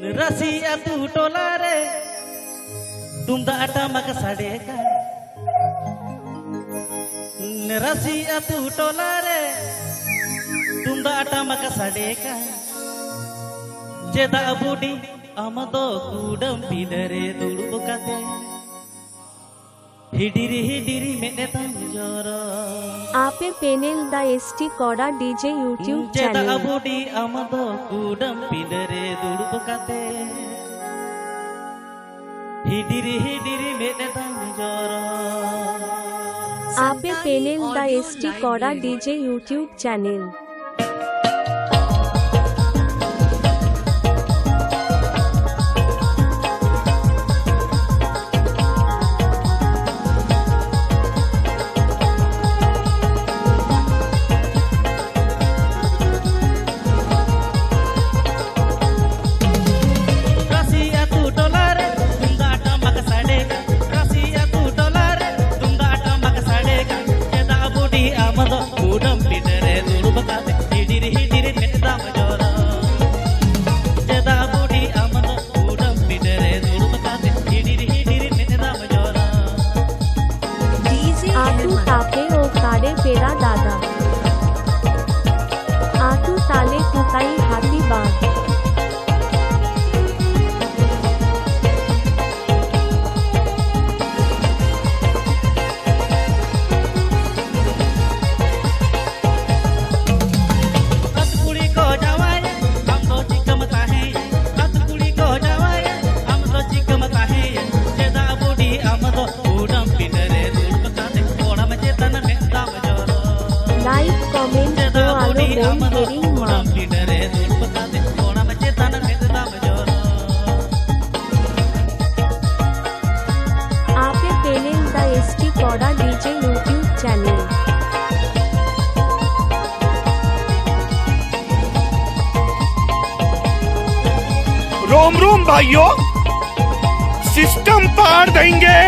रसी अतु टोला रे तुमदा टमक साडेका रसी अतु टोला रे तुमदा टमक साडेका चेदा बुडी आमदो कूडम पिदरे दुड़ुब काते हिडिरी हिडिरी मेनेतम जोरो आपे पेनेल द एसटी कोडा डीजे यूट्यूब चेदा चैनल बुडी आमदो कूडम पिदरे दुड़ुब काते हिडिरी हिडिरी मेनेतम जोरो आपे पेनेल द एसटी कोडा डीजे यूट्यूब चैनल आतू तापे ओ काडे पेरा दादा आतू ताले तुकाई हाथी बाग लाइक कमेंट दो आलो बोल हेरिंग मां आपे पेनेल द एसटी कोडा डीजे यूट्यूब चैनल रोम रोम भाइयों, सिस्टम पार देंगे।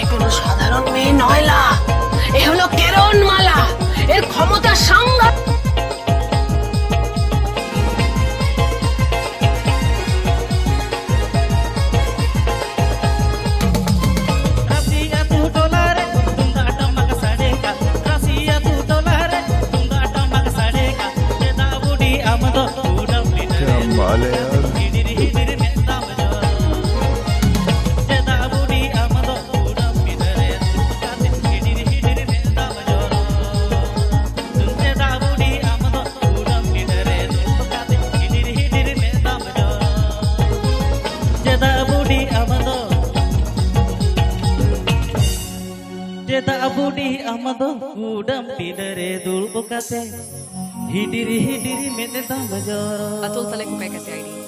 এ কোনো সাধারণ মেয়ে নয় লা, এ হলো কেরণমালা, এর ক্ষমতা সাংঘাতিক। बुडी आमदो कूडम पिदरे दुड़ुब काते हिडिरी हिडिरी मेने दम जोरो अतुल तले को पैकेट आईडी